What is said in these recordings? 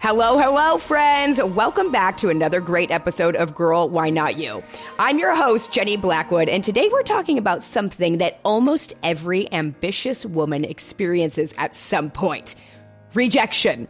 Hello, hello, friends. Welcome back to another great episode of Girl, Why Not You? I'm your host, Jenny Blackwood, and today we're talking about something that almost every ambitious woman experiences at some point: rejection.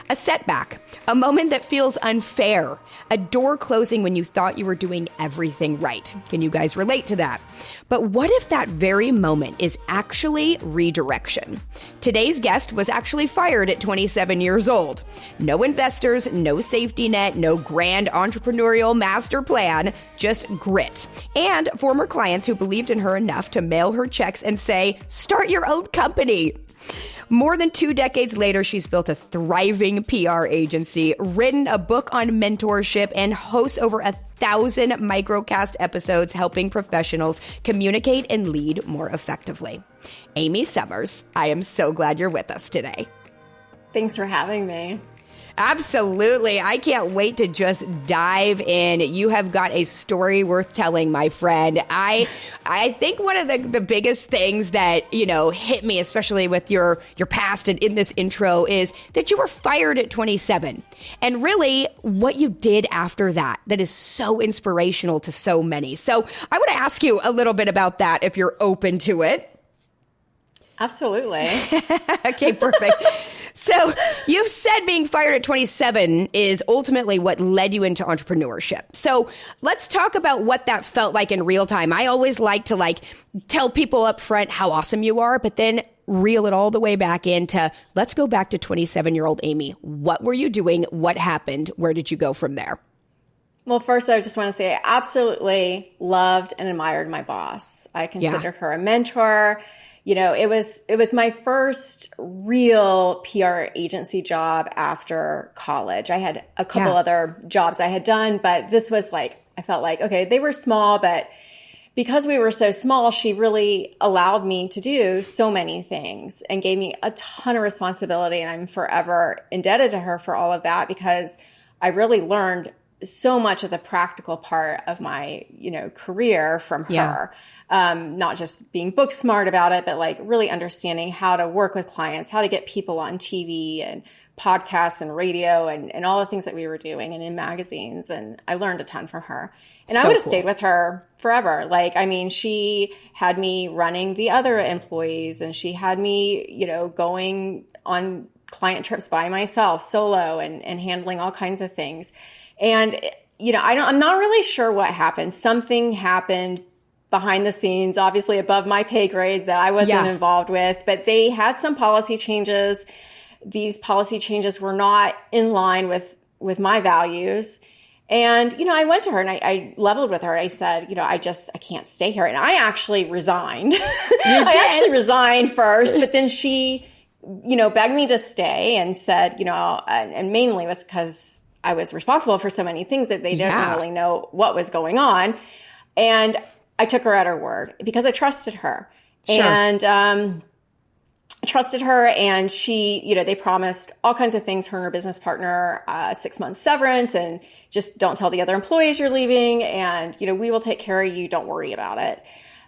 A setback, a moment that feels unfair, a door closing when you thought you were doing everything right. Can you guys relate to that? But what if that very moment is actually redirection? Today's guest was actually fired at 27 years old. No investors, no safety net, no grand entrepreneurial master plan, just grit. And former clients who believed in her enough to mail her checks and say, "Start your own company." More than 2 decades later, she's built a thriving PR agency, written a book on mentorship, and hosts over 1,000 microcast episodes helping professionals communicate and lead more effectively. Amy Summers, I am so glad you're with us today. Thanks for having me. Absolutely. I can't wait to just dive in. You have got a story worth telling, my friend. I think one of the biggest things that, hit me, especially with your past and in this intro, is that you were fired at 27. And really what you did after that is so inspirational to so many. So I want to ask you a little bit about that if you're open to it. Absolutely. Okay, perfect. So you've said being fired at 27 is ultimately what led you into entrepreneurship. So let's talk about what that felt like in real time. I always like to tell people up front how awesome you are, but then reel it all the way back into, let's go back to 27-year-old Amy. What were you doing? What happened? Where did you go from there? Well, first, I just want to say I absolutely loved and admired my boss. I considered her a mentor. It was my first real PR agency job after college. I had a couple other jobs I had done, but this was I felt like, okay, they were small, but because we were so small, she really allowed me to do so many things and gave me a ton of responsibility. And I'm forever indebted to her for all of that, because I really learned so much of the practical part of my, career from her. Not just being book smart about it, but really understanding how to work with clients, how to get people on TV and podcasts and radio and all the things that we were doing and in magazines. And I learned a ton from her. And I would have stayed with her forever. She had me running the other employees, and she had me, going on client trips by myself, solo, and handling all kinds of things. And, I'm not really sure what happened. Something happened behind the scenes, obviously above my pay grade, that I wasn't involved with, but they had some policy changes. These policy changes were not in line with my values. And, I went to her and I leveled with her. I said, I can't stay here. And I actually resigned. I actually resigned first, but then she, begged me to stay and said, and mainly was because I was responsible for so many things that they didn't really know what was going on. And I took her at her word because I trusted her. Sure. And I trusted her, and she, they promised all kinds of things, her and her business partner, 6 months severance, and just don't tell the other employees you're leaving. And, we will take care of you. Don't worry about it.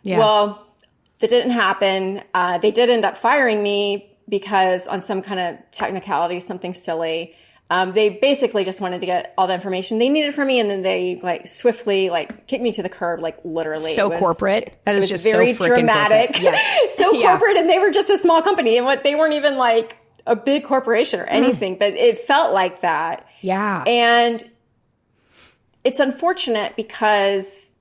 Yeah. Well, that didn't happen. They did end up firing me because on some kind of technicality, something silly. They basically just wanted to get all the information they needed from me, and then they swiftly kicked me to the curb, literally. So corporate. That is just very so dramatic. Yes. So corporate, and they were just a small company, and they weren't even a big corporation or anything, but it felt like that. Yeah. And it's unfortunate because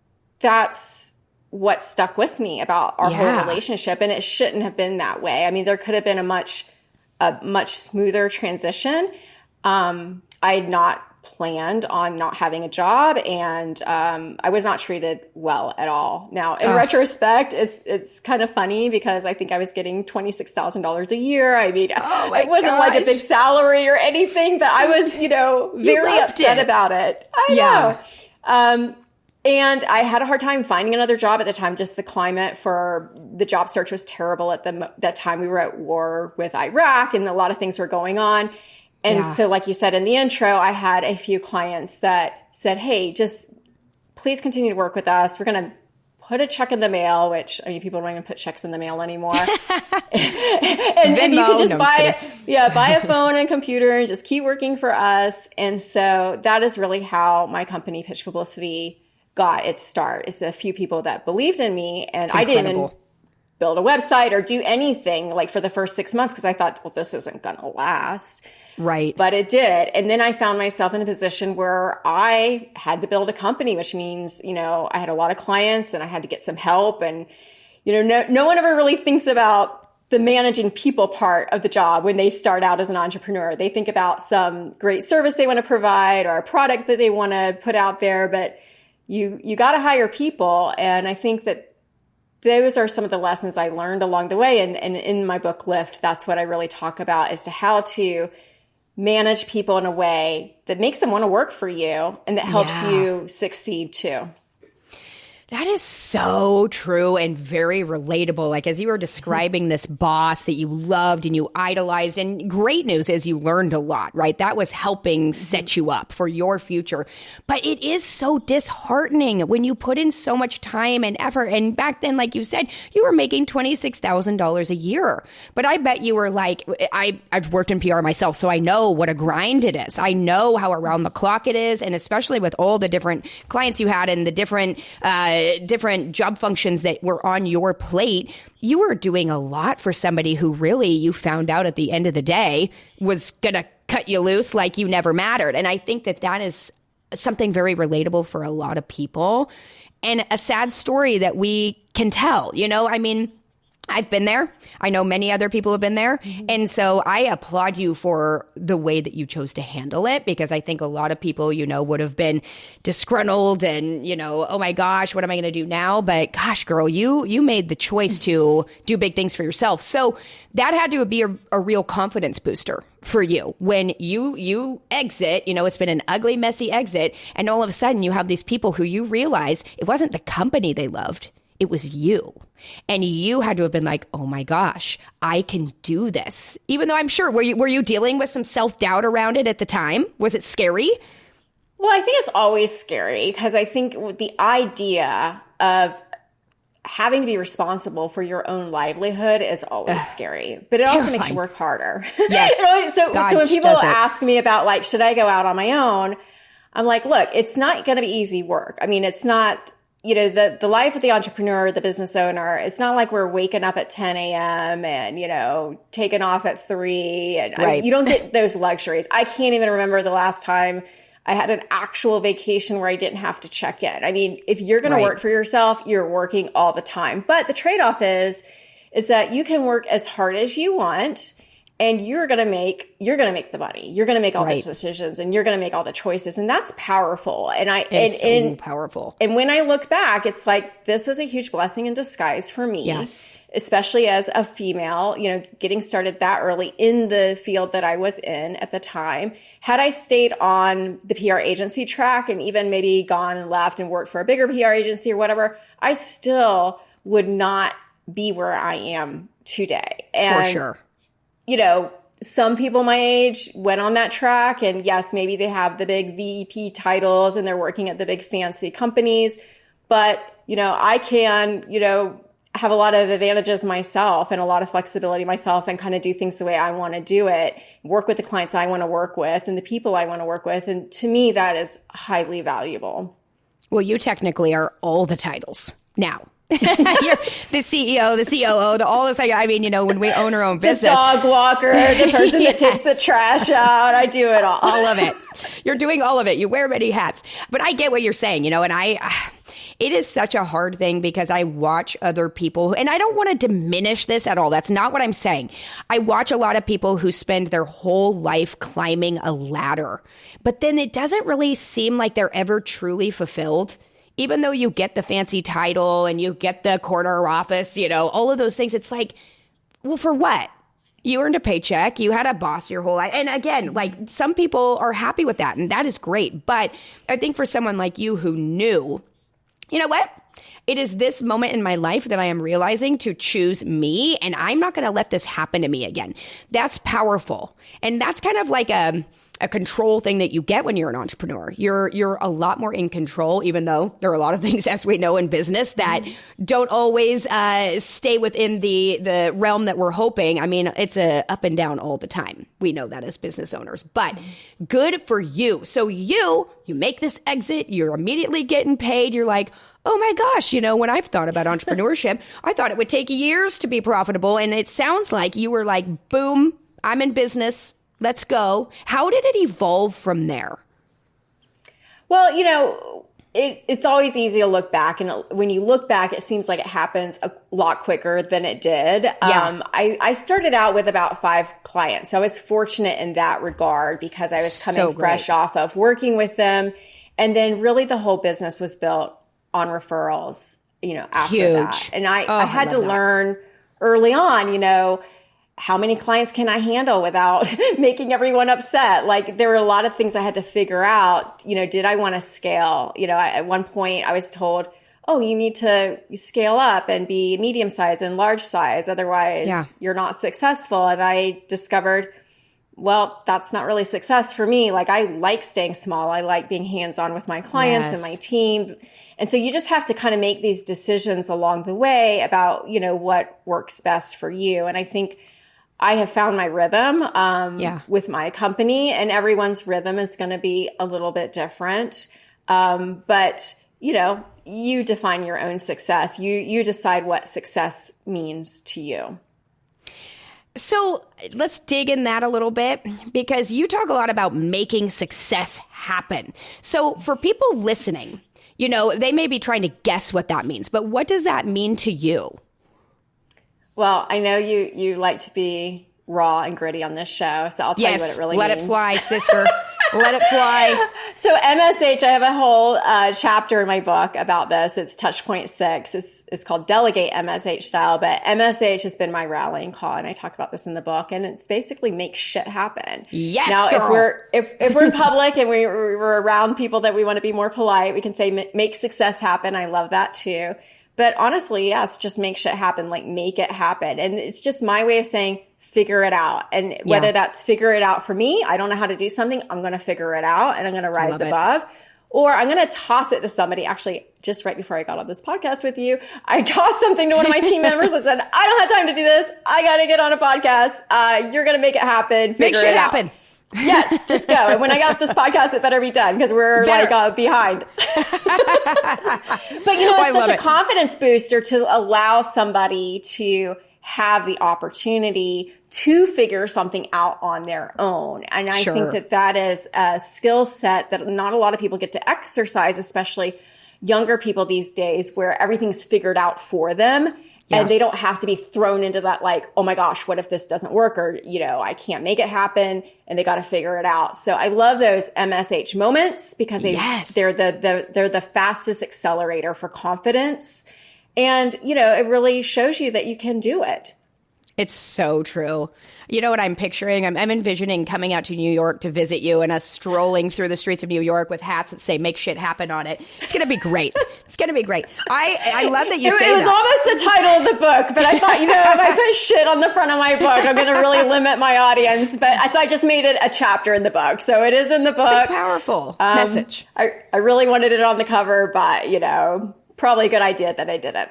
that's what stuck with me about our whole relationship, and it shouldn't have been that way. I mean, there could have been a much smoother transition. I had not planned on not having a job, and I was not treated well at all. Now, in retrospect, it's kind of funny because I think I was getting $26,000 a year. I mean, it wasn't like a big salary or anything, but I was, very upset about it. I know. And I had a hard time finding another job at the time. Just the climate for the job search was terrible at that time. We were at war with Iraq, and a lot of things were going on. And so, like you said in the intro, I had a few clients that said, hey, just please continue to work with us. We're going to put a check in the mail, which, I mean, people don't even put checks in the mail anymore. and you can just buy a phone and computer and just keep working for us. And so that is really how my company, Pitch Publicity, got its start. It's a few people that believed in me, and I didn't even build a website or do anything like for the first 6 months because I thought, well, this isn't going to last. Right. But it did. And then I found myself in a position where I had to build a company, which means, I had a lot of clients and I had to get some help. And, no one ever really thinks about the managing people part of the job when they start out as an entrepreneur. They think about some great service they want to provide or a product that they want to put out there, but you got to hire people. And I think that those are some of the lessons I learned along the way. And in my book, Lift, that's what I really talk about as to how to manage people in a way that makes them want to work for you and that helps you succeed too. That is so true and very relatable. Like as you were describing this boss that you loved and you idolized, and great news is you learned a lot, right? That was helping set you up for your future. But it is so disheartening when you put in so much time and effort. And back then, like you said, you were making $26,000 a year. But I bet you were like, I've worked in PR myself, so I know what a grind it is. I know how around the clock it is. And especially with all the different clients you had and the different job functions that were on your plate, you were doing a lot for somebody who really you found out at the end of the day was going to cut you loose like you never mattered. And I think that is something very relatable for a lot of people and a sad story that we can tell. I mean, I've been there. I know many other people have been there. Mm-hmm. And so I applaud you for the way that you chose to handle it, because I think a lot of people, would have been disgruntled and, oh my gosh, what am I going to do now? But gosh, girl, you made the choice to do big things for yourself. So that had to be a real confidence booster for you when you exit. It's been an ugly, messy exit. And all of a sudden you have these people who you realize it wasn't the company they loved. It was you. And you had to have been like, oh my gosh, I can do this. Even though I'm sure, were you dealing with some self-doubt around it at the time? Was it scary? Well, I think it's always scary because I think the idea of having to be responsible for your own livelihood is always scary, but it also makes you work harder. Yes. So when people ask me about like, should I go out on my own? I'm like, look, it's not going to be easy work. I mean, it's not, the life of the entrepreneur, the business owner, it's not like we're waking up at 10 a.m. and, taking off at 3. And right. you don't get those luxuries. I can't even remember the last time I had an actual vacation where I didn't have to check in. I mean, if you're going to work for yourself, you're working all the time. But the trade-off is that you can work as hard as you want. And you're going to make the money. You're going to make all the decisions and you're going to make all the choices. And that's powerful. It's so powerful. And when I look back, it's like, this was a huge blessing in disguise for me, especially as a female, getting started that early in the field that I was in at the time. Had I stayed on the PR agency track and even maybe gone and left and worked for a bigger PR agency or whatever, I still would not be where I am today. And, for sure. Some people my age went on that track and yes, maybe they have the big VP titles and they're working at the big fancy companies, but, I can, have a lot of advantages myself and a lot of flexibility myself and kind of do things the way I want to do it, work with the clients I want to work with and the people I want to work with. And to me, that is highly valuable. Well, you technically are all the titles now. You're the CEO, the COO, all this. I mean, when we own our own business, the dog walker, the person that takes the trash out, I do it all. All of it. You're doing all of it. You wear many hats. But I get what you're saying, and it is such a hard thing because I watch other people, and I don't want to diminish this at all. That's not what I'm saying. I watch a lot of people who spend their whole life climbing a ladder, but then it doesn't really seem like they're ever truly fulfilled. Even though you get the fancy title and you get the corner office, all of those things, it's like, well, for what? You earned a paycheck. You had a boss your whole life. And again, like some people are happy with that and that is great. But I think for someone like you who knew, you know what? It is this moment in my life that I am realizing to choose me, and I'm not going to let this happen to me again. That's powerful. And that's kind of like a control thing that you get when you're an entrepreneur. You're a lot more in control, even though there are a lot of things, as we know in business, that don't always stay within the realm that we're hoping. I mean, it's a up and down all the time. We know that as business owners, but good for you. So you make this exit, you're immediately getting paid. You're like, oh my gosh, when I've thought about entrepreneurship, I thought it would take years to be profitable. And it sounds like you were like, boom, I'm in business. Let's go. How did it evolve from there? Well, it's always easy to look back. And when you look back, it seems like it happens a lot quicker than it did. Yeah. I started out with about 5 clients. So I was fortunate in that regard because I was coming fresh off of working with them. And then really the whole business was built on referrals, after that. And I had to learn early on, how many clients can I handle without making everyone upset? Like there were a lot of things I had to figure out. Did I want to scale? At one point I was told, oh, you need to scale up and be medium size and large size. Otherwise you're not successful. And I discovered, well, that's not really success for me. Like I like staying small. I like being hands-on with my clients and my team. And so you just have to kind of make these decisions along the way about, what works best for you. And I think I have found my rhythm with my company, and everyone's rhythm is going to be a little bit different. But, you define your own success. You decide what success means to you. So let's dig in that a little bit, because you talk a lot about making success happen. So for people listening, they may be trying to guess what that means, but what does that mean to you? Well, I know you like to be raw and gritty on this show, so I'll tell you what it really means. Let it fly, sister. Let it fly. So MSH, I have a whole chapter in my book about this. It's Touchpoint 6. It's called Delegate MSH Style, but MSH has been my rallying call, and I talk about this in the book, and it's basically make shit happen. Yes, now, girl. if we're in public and we're around people that we want to be more polite, we can say make success happen. I love that too. But honestly, yes, just make shit happen, like make it happen. And it's just my way of saying, figure it out. And whether that's figure it out for me, I don't know how to do something, I'm going to figure it out and I'm going to rise above. Or I'm going to toss it to somebody. Actually, just right before I got on this podcast with you, I tossed something to one of my team members. I said, I don't have time to do this. I got to get on a podcast. You're going to make it happen. Make shit happen. Yes, just go. And when I get off this podcast, it better be done because we're behind. But it's such a confidence booster to allow somebody to have the opportunity to figure something out on their own. And I think that is a skill set that not a lot of people get to exercise, especially younger people these days, where everything's figured out for them. And they don't have to be thrown into that, like, oh my gosh, what if this doesn't work? Or, I can't make it happen, and they got to figure it out. So I love those MSH moments because they're the fastest accelerator for confidence. And, it really shows you that you can do it. It's so true. You know what I'm picturing? I'm envisioning coming out to New York to visit you and us strolling through the streets of New York with hats that say make shit happen on it. It's going to be great. It's going to be great. I love that you say that. It was almost the title of the book, but I thought, if I put shit on the front of my book, I'm going to really limit my audience. So I just made it a chapter in the book. So it is in the book. It's a powerful message. I really wanted it on the cover, but, probably a good idea that I didn't.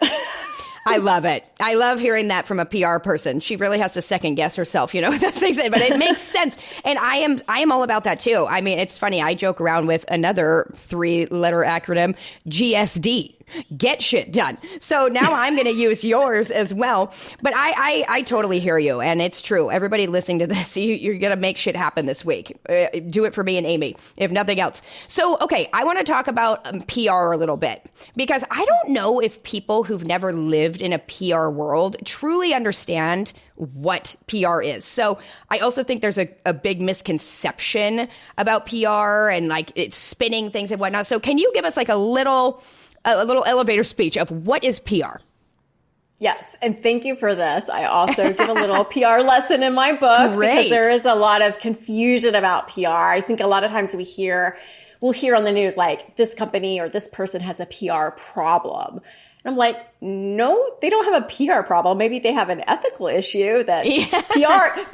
I love it. I love hearing that from a PR person. She really has to second guess herself, that's but it makes sense. And I am all about that too. I mean, it's funny. I joke around with another 3-letter acronym, GSD. Get shit done. So now I'm going to use yours as well. But I totally hear you. And it's true. Everybody listening to this, you're going to make shit happen this week. Do it for me and Amy, if nothing else. So, okay, I want to talk about PR a little bit, because I don't know if people who've never lived in a PR world truly understand what PR is. So I also think there's a big misconception about PR and like it's spinning things and whatnot. So can you give us like a little elevator speech of what is PR? Yes. And thank you for this. I also give a little PR lesson in my book because there is a lot of confusion about PR. I think a lot of times we'll hear on the news, like this company or this person has a PR problem. I'm like, no, they don't have a PR problem. Maybe they have an ethical issue that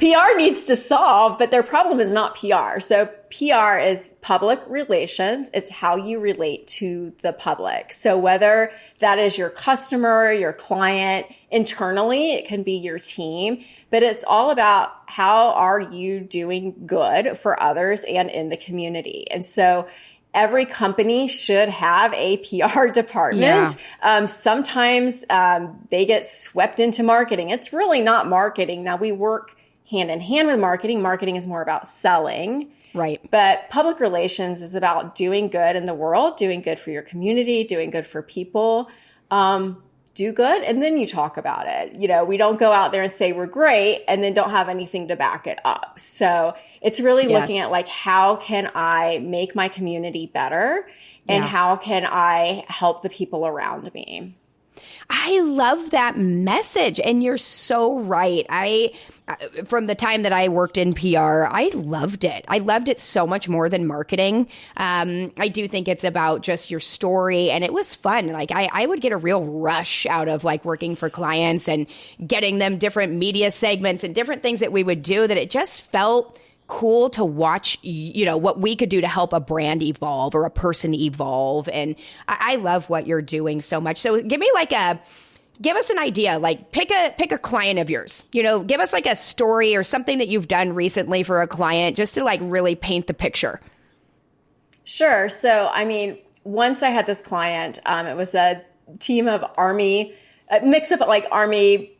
PR needs to solve, but their problem is not PR. So PR is public relations. It's how you relate to the public. So whether that is your customer, your client, internally, it can be your team, but it's all about how are you doing good for others and in the community. And so every company should have a PR department. Yeah. Sometimes they get swept into marketing. It's really not marketing. Now, we work hand in hand with marketing. Marketing is more about selling. Right. But public relations is about doing good in the world, doing good for your community, doing good for people. Do good, and then you talk about it. You know, we don't go out there and say we're great and then don't have anything to back it up. So it's really looking at like, how can I make my community better, and how can I help the people around me? I love that message. And you're so right. From the time that I worked in PR, I loved it. I loved it so much more than marketing. I do think it's about just your story, and it was fun. Like I would get a real rush out of like working for clients and getting them different media segments and different things that we would do, that it just felt cool to watch, you know, what we could do to help a brand evolve or a person evolve. And I love what you're doing so much. So give us an idea, like pick a client of yours, you know, give us like a story or something that you've done recently for a client, just to like really paint the picture. Sure. So, I mean, once I had this client, it was a team of Army, a mix of like Army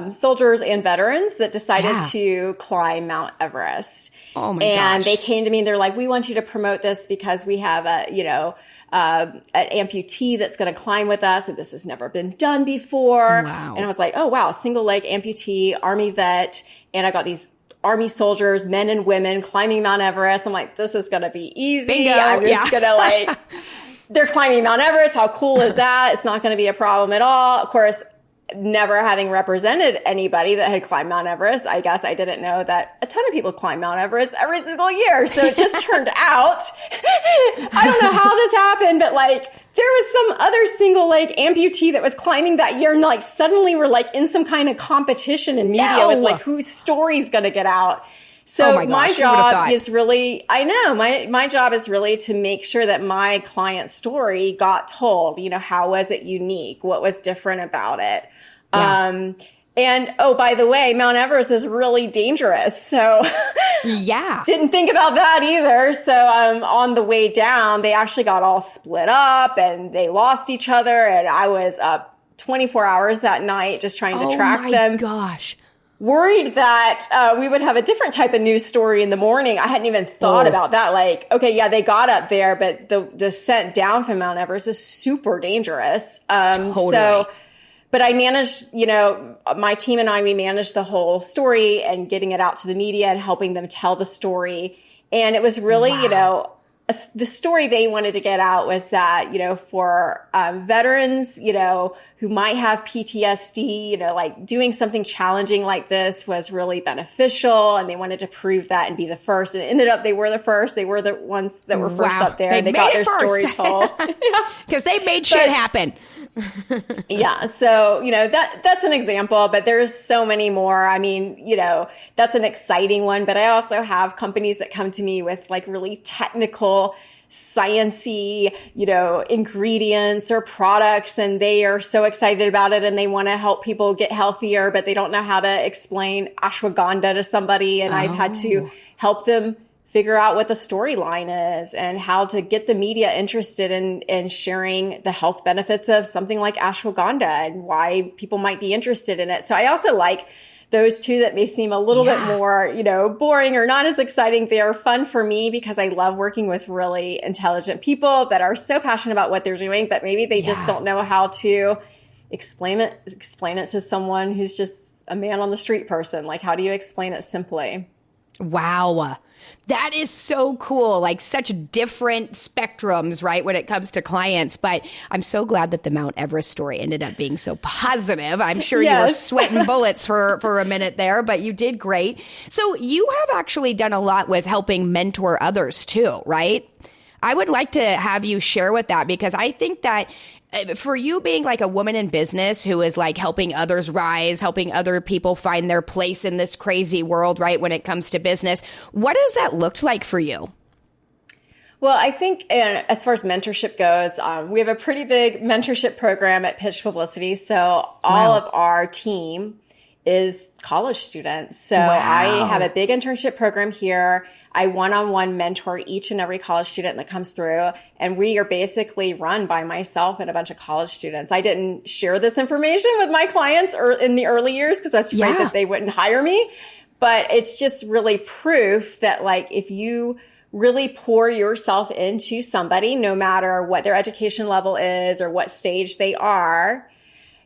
soldiers and veterans that decided to climb Mount Everest. Oh my and gosh. They came to me and they're like, we want you to promote this because we have an amputee that's going to climb with us, and this has never been done before. Wow. And I was like, oh wow, single leg amputee, Army vet, and I got these Army soldiers, men and women, climbing Mount Everest. I'm like, this is going to be easy. Bingo. I'm just going to like, they're climbing Mount Everest. How cool is that? It's not going to be a problem at all. Of course, never having represented anybody that had climbed Mount Everest, I guess I didn't know that a ton of people climb Mount Everest every single year. So it just turned out, I don't know how this happened, but like there was some other single leg amputee that was climbing that year, and like suddenly we're like in some kind of competition in media with like whose story's going to get out. So my job is really, I know, my job is really to make sure that my client's story got told. You know, how was it unique? What was different about it? Yeah. And oh, by the way, Mount Everest is really dangerous. So didn't think about that either. So on the way down, they actually got all split up and they lost each other. And I was up 24 hours that night just trying to track them. Oh my gosh. Worried that we would have a different type of news story in the morning. I hadn't even thought about that. Like, okay, yeah, they got up there, but the descent down from Mount Everest is super dangerous. Totally. But I managed, you know, my team and we managed the whole story and getting it out to the media and helping them tell the story. And it was really, you know, the story they wanted to get out was that, you know, for veterans, you know, who might have PTSD, you know, like doing something challenging like this was really beneficial. And they wanted to prove that and be the first. And it ended up they were the first. They were the ones that were first up there. They got their story told. Because they made shit happen. Yeah. So, you know, that's an example, but there's so many more. I mean, you know, that's an exciting one, but I also have companies that come to me with like really technical, sciencey, you know, ingredients or products, and they are so excited about it and they want to help people get healthier, but they don't know how to explain ashwagandha to somebody. And I've had to help them figure out what the storyline is and how to get the media interested in sharing the health benefits of something like ashwagandha and why people might be interested in it. So I also like those two that may seem a little bit more, you know, boring or not as exciting. They are fun for me because I love working with really intelligent people that are so passionate about what they're doing, but maybe they just don't know how to explain it to someone who's just a man on the street person. Like, how do you explain it simply? Wow. That is so cool. Like such different spectrums, right, when it comes to clients. But I'm so glad that the Mount Everest story ended up being so positive. I'm sure you were sweating bullets for a minute there, but you did great. So you have actually done a lot with helping mentor others too, right? I would like to have you share with that, because I think that for you being like a woman in business who is like helping others rise, helping other people find their place in this crazy world, right, when it comes to business, what has that looked like for you? Well, I think as far as mentorship goes, we have a pretty big mentorship program at Pitch Publicity. So all of our team is college students. So I have a big internship program here. I one-on-one mentor each and every college student that comes through. And we are basically run by myself and a bunch of college students. I didn't share this information with my clients in the early years because I was afraid that they wouldn't hire me. But it's just really proof that like if you really pour yourself into somebody, no matter what their education level is or what stage they are,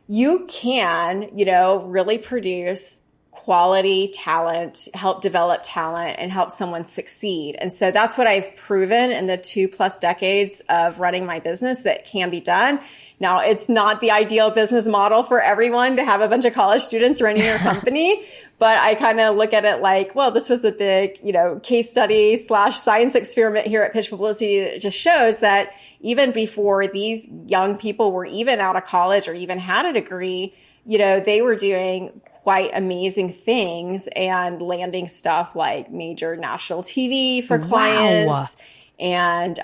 you can, really produce quality talent, help develop talent, and help someone succeed. And so that's what I've proven in the 2+ decades of running my business that can be done. Now, it's not the ideal business model for everyone to have a bunch of college students running your company, but I kind of look at it like, well, this was a big, case study / science experiment here at Pitch Publicity that just shows that even before these young people were even out of college or even had a degree, they were doing quite amazing things and landing stuff like major national TV for clients and,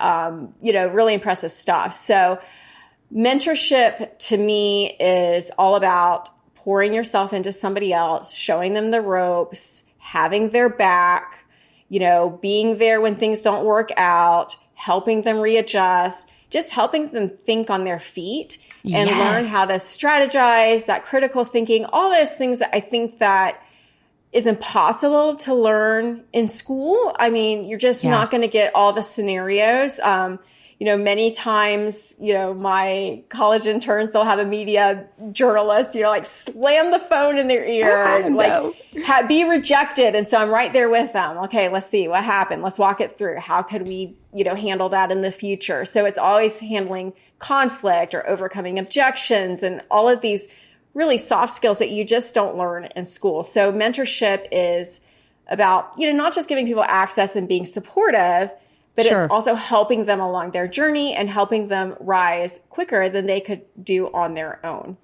really impressive stuff. So mentorship to me is all about pouring yourself into somebody else, showing them the ropes, having their back, being there when things don't work out, helping them readjust, just helping them think on their feet and learn how to strategize, that critical thinking, all those things that I think that is impossible to learn in school. I mean, you're just not going to get all the scenarios. Many times, my college interns, they'll have a media journalist, like slam the phone in their ear and be rejected. And so I'm right there with them. Okay, let's see what happened. Let's walk it through. How could we, handle that in the future? So it's always handling conflict or overcoming objections and all of these really soft skills that you just don't learn in school. So mentorship is about, not just giving people access and being supportive, but it's also helping them along their journey and helping them rise quicker than they could do on their own.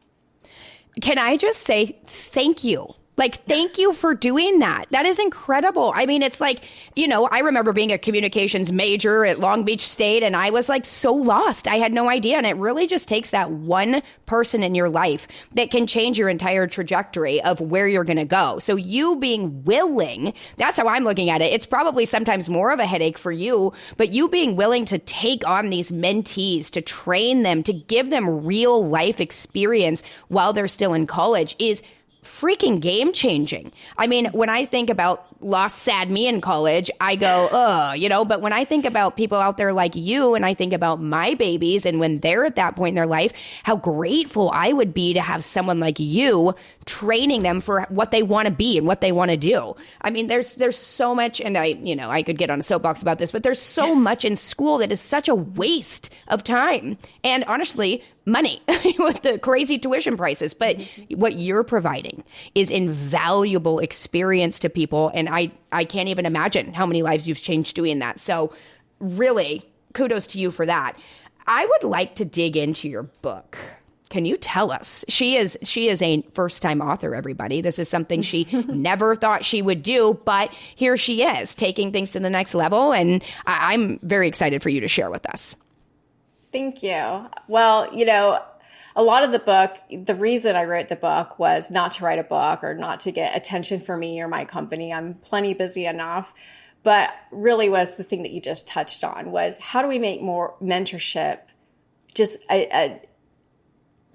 Can I just say thank you? Thank you for doing that. That is incredible. I mean, it's like, I remember being a communications major at Long Beach State, and I was so lost. I had no idea. And it really just takes that one person in your life that can change your entire trajectory of where you're going to go. So you being willing, that's how I'm looking at it. It's probably sometimes more of a headache for you, but you being willing to take on these mentees, to train them, to give them real life experience while they're still in college is freaking game changing. I mean, when I think about lost sad me in college, I go, but when I think about people out there like you and I think about my babies and when they're at that point in their life, how grateful I would be to have someone like you training them for what they want to be and what they want to do. I mean, there's so much, and I could get on a soapbox about this, but there's so much in school that is such a waste of time. And honestly, money with the crazy tuition prices. But what you're providing is invaluable experience to people. And I can't even imagine how many lives you've changed doing that. So really, kudos to you for that. I would like to dig into your book. Can you tell us? She is a first-time author, everybody. This is something she never thought she would do, but here she is, taking things to the next level. And I'm very excited for you to share with us. Thank you. Well, a lot of the book, the reason I wrote the book was not to write a book or not to get attention for me or my company. I'm plenty busy enough. But really was the thing that you just touched on was how do we make more mentorship just a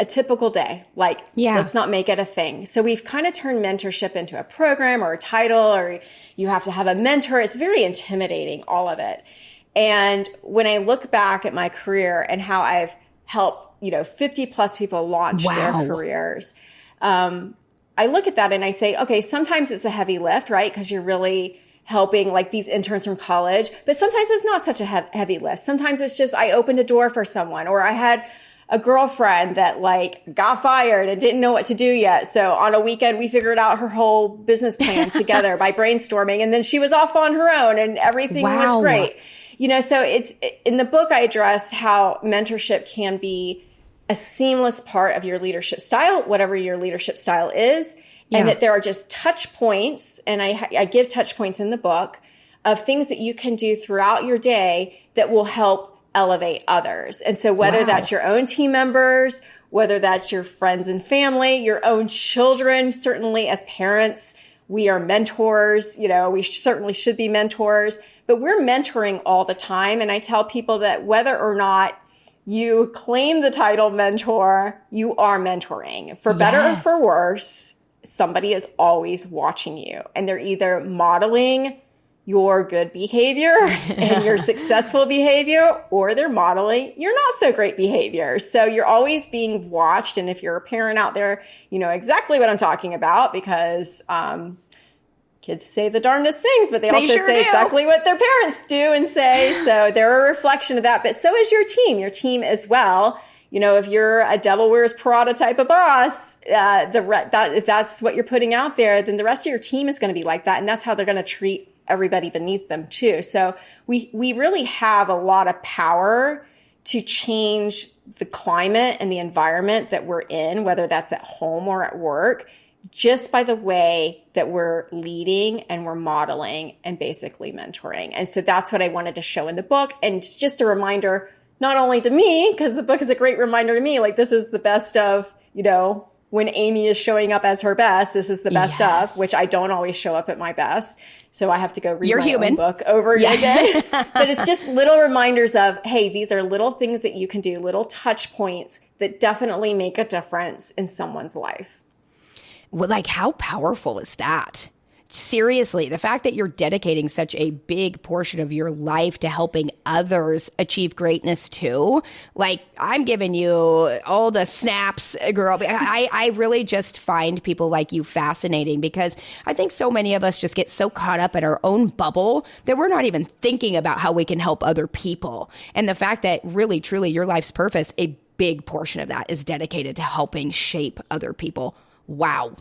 typical day? Let's not make it a thing. So we've kind of turned mentorship into a program or a title, or you have to have a mentor. It's very intimidating, all of it. And when I look back at my career and how I've helped, 50 plus people launch their careers, I look at that and I say, okay, sometimes it's a heavy lift, right? Because you're really helping these interns from college, but sometimes it's not such a heavy lift. Sometimes it's just, I opened a door for someone, or I had a girlfriend that got fired and didn't know what to do yet. So on a weekend, we figured out her whole business plan together by brainstorming. And then she was off on her own and everything was great. So it's in the book, I address how mentorship can be a seamless part of your leadership style, whatever your leadership style is. And that there are just touch points, and I give touch points in the book of things that you can do throughout your day that will help elevate others. And so whether that's your own team members, whether that's your friends and family, your own children, certainly as parents, we are mentors. We certainly should be mentors, but we're mentoring all the time. And I tell people that whether or not you claim the title mentor, you are mentoring. For better or for worse, somebody is always watching you, and they're either modeling your good behavior and your successful behavior, or they're modeling your not so great behavior. So you're always being watched. And if you're a parent out there, you know exactly what I'm talking about, because kids say the darndest things, but they also sure say do. exactly what their parents do and say. So they're a reflection of that. But so is your team as well. If you're a Devil Wears Prada type of boss, if that's what you're putting out there, then the rest of your team is going to be like that. And that's how they're going to treat everybody beneath them too. So we really have a lot of power to change the climate and the environment that we're in, whether that's at home or at work, just by the way that we're leading and we're modeling and basically mentoring. And so that's what I wanted to show in the book. And it's just a reminder, not only to me, because the book is a great reminder to me, like this is the best of, when Amy is showing up as her best, this is the best of, which I don't always show up at my best. So I have to go read my own book over again. But it's just little reminders of, hey, these are little things that you can do, little touch points that definitely make a difference in someone's life. Well, like, how powerful is that? Seriously, the fact that you're dedicating such a big portion of your life to helping others achieve greatness too. Like, I'm giving you all the snaps, girl. I really just find people like you fascinating, because I think so many of us just get so caught up in our own bubble that we're not even thinking about how we can help other people. And the fact that really, truly your life's purpose, a big portion of that is dedicated to helping shape other people. Wow.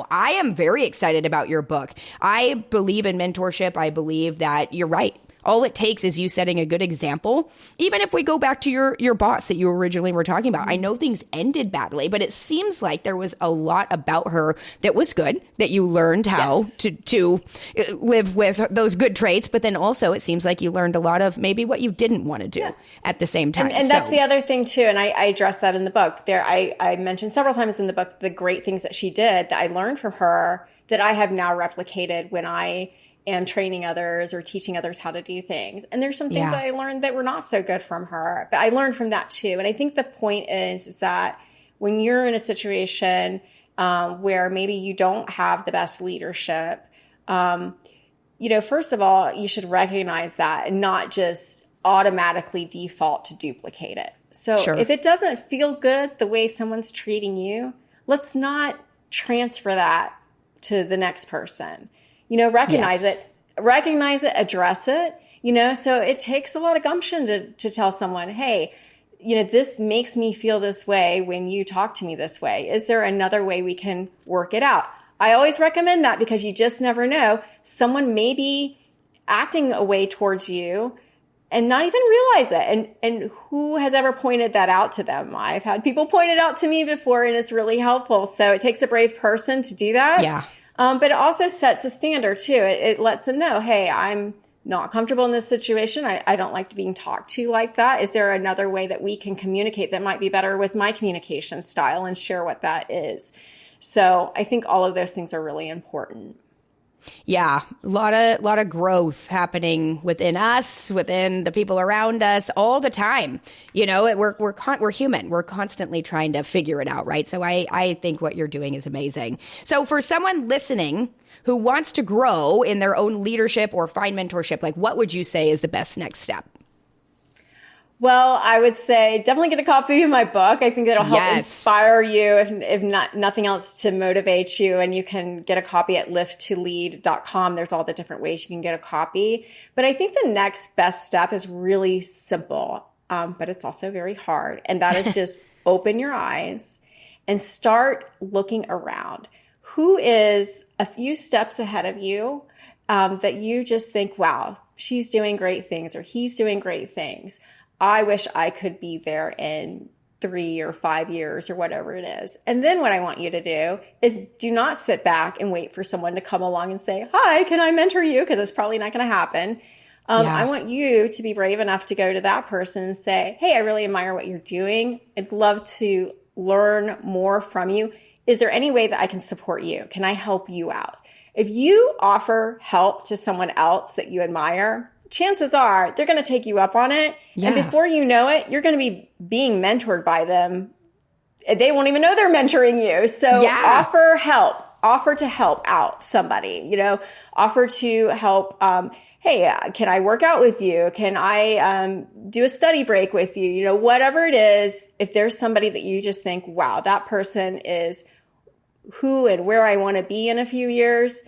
I am very excited about your book. I believe in mentorship. I believe that you're right. All it takes is you setting a good example. Even if we go back to your boss that you originally were talking about, I know things ended badly, but it seems like there was a lot about her that was good, that you learned how to live with those good traits. But then also it seems like you learned a lot of maybe what you didn't want to do at the same time. And that's the other thing too. And I address that in the book. I mentioned several times in the book the great things that she did that I learned from her that I have now replicated when I am training others or teaching others how to do things. And there's some things that I learned that were not so good from her, but I learned from that too. And I think the point is that when you're in a situation where maybe you don't have the best leadership, first of all, you should recognize that and not just automatically default to duplicate it. So if it doesn't feel good the way someone's treating you, let's not transfer that to the next person. Recognize it, address it, so it takes a lot of gumption to tell someone, hey, this makes me feel this way when you talk to me this way. Is there another way we can work it out? I always recommend that, because you just never know. Someone may be acting a way towards you and not even realize it. And who has ever pointed that out to them? I've had people point it out to me before, and it's really helpful. So it takes a brave person to do that. Yeah. But it also sets a standard too. It lets them know, hey, I'm not comfortable in this situation. I don't like being talked to like that. Is there another way that we can communicate that might be better with my communication style, and share what that is? So I think all of those things are really important. Yeah, a lot of growth happening within us, within the people around us, all the time. We're human. We're constantly trying to figure it out, right? So I think what you're doing is amazing. So for someone listening who wants to grow in their own leadership or find mentorship, like, what would you say is the best next step? Well, I would say definitely get a copy of my book. I think it'll help inspire you, if not nothing else, to motivate you. And you can get a copy at lifttolead.com. There's all the different ways you can get a copy. But I think the next best step is really simple, but it's also very hard. And that is just open your eyes and start looking around. Who is a few steps ahead of you that you just think, wow, she's doing great things or he's doing great things. I wish I could be there in 3 or 5 years or whatever it is. And then what I want you to do is do not sit back and wait for someone to come along and say, hi, can I mentor you? Because it's probably not going to happen. I want you to be brave enough to go to that person and say, hey, I really admire what you're doing. I'd love to learn more from you. Is there any way that I can support you? Can I help you out? If you offer help to someone else that you admire, chances are they're going to take you up on it. Yeah. And before you know it, you're going to be being mentored by them. They won't even know they're mentoring you. So offer help. Offer to help out somebody, offer to help. Hey, can I work out with you? Can I do a study break with you? Whatever it is, if there's somebody that you just think, wow, that person is who and where I want to be in a few years,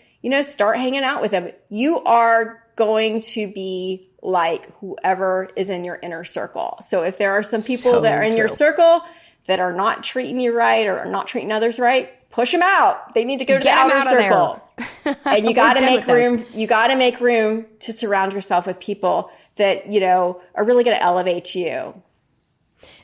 start hanging out with them. You are going to be like whoever is in your inner circle. So if there are some people that are in your circle that are not treating you right or are not treating others right, push them out. They need to go to the outer circle. And you got to make room. You got to make room to surround yourself with people that, are really going to elevate you.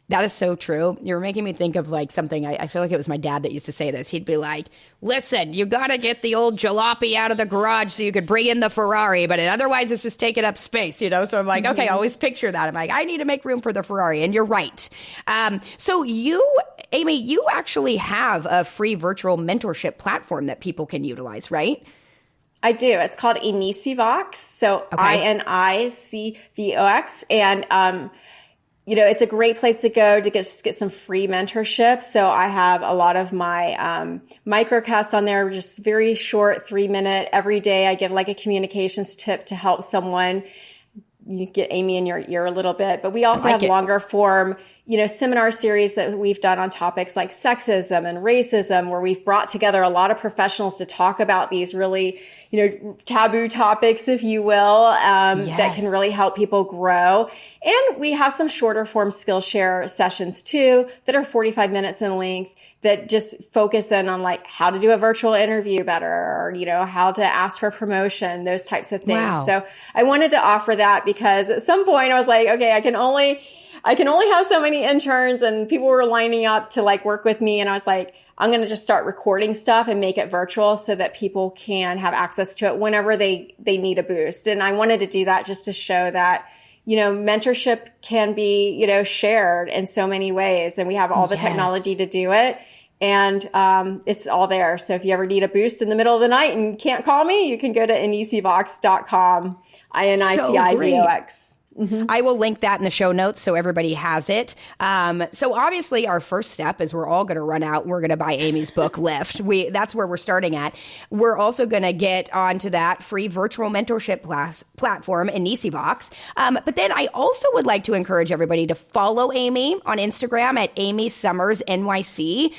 That is so true. You're making me think of like something. I feel like it was my dad that used to say this. He'd be like, listen, you got to get the old jalopy out of the garage so you could bring in the Ferrari, but otherwise it's just taking up space, So I'm like, okay, I always picture that. I'm like, I need to make room for the Ferrari. And you're right. So Amy, you actually have a free virtual mentorship platform that people can utilize, right? I do. It's called INICVOX. So INICVOX. And, it's a great place to go to get some free mentorship. So I have a lot of my microcasts on there, just very short, 3-minute. Every day I give like a communications tip to help someone. You get Amy in your ear a little bit, but we also have longer form, seminar series that we've done on topics like sexism and racism, where we've brought together a lot of professionals to talk about these really, taboo topics, if you will, that can really help people grow. And we have some shorter form Skillshare sessions too that are 45 minutes in length that just focus in on like how to do a virtual interview better or, how to ask for promotion, those types of things. Wow. So I wanted to offer that because at some point I was like, okay, I can only have so many interns, and people were lining up to like work with me. And I was like, I'm going to just start recording stuff and make it virtual so that people can have access to it whenever they need a boost. And I wanted to do that just to show that, mentorship can be, shared in so many ways, and we have all the technology to do it. And it's all there. So if you ever need a boost in the middle of the night and can't call me, you can go to INICVOX.com, INICIVOX. Mm-hmm. I will link that in the show notes so everybody has it. So obviously our first step is we're all going to run out. We're going to buy Amy's book, Lift. That's where we're starting at. We're also going to get onto that free virtual mentorship platform in INICVOX. But then I also would like to encourage everybody to follow Amy on Instagram at Amy Summers NYC.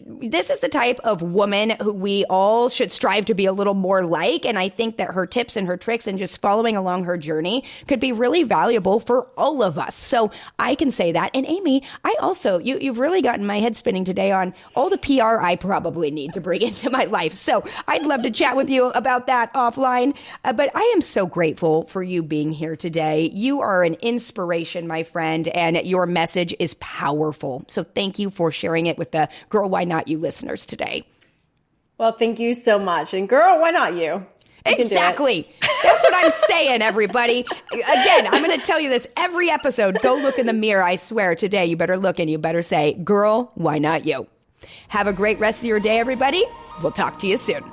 This is the type of woman who we all should strive to be a little more like. And I think that her tips and her tricks and just following along her journey could be really valuable for all of us. So I can say that. And Amy, I also, you've really gotten my head spinning today on all the PR I probably need to bring into my life. So I'd love to chat with you about that offline. But I am so grateful for you being here today. You are an inspiration, my friend, and your message is powerful. So thank you for sharing it with the Girl, Why Not You listeners today. Well, thank you so much. And girl, why not you? Exactly. That's what I'm saying, everybody. Again, I'm going to tell you this every episode. Go look in the mirror. I swear today, you better look and you better say, girl, why not you? Have a great rest of your day, everybody. We'll talk to you soon.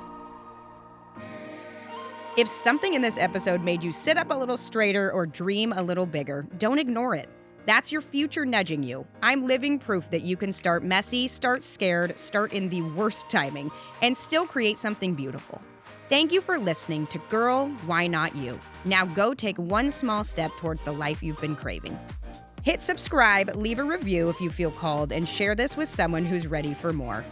If something in this episode made you sit up a little straighter or dream a little bigger, don't ignore it. That's your future nudging you. I'm living proof that you can start messy, start scared, start in the worst timing, and still create something beautiful. Thank you for listening to Girl, Why Not You? Now go take one small step towards the life you've been craving. Hit subscribe, leave a review if you feel called, and share this with someone who's ready for more.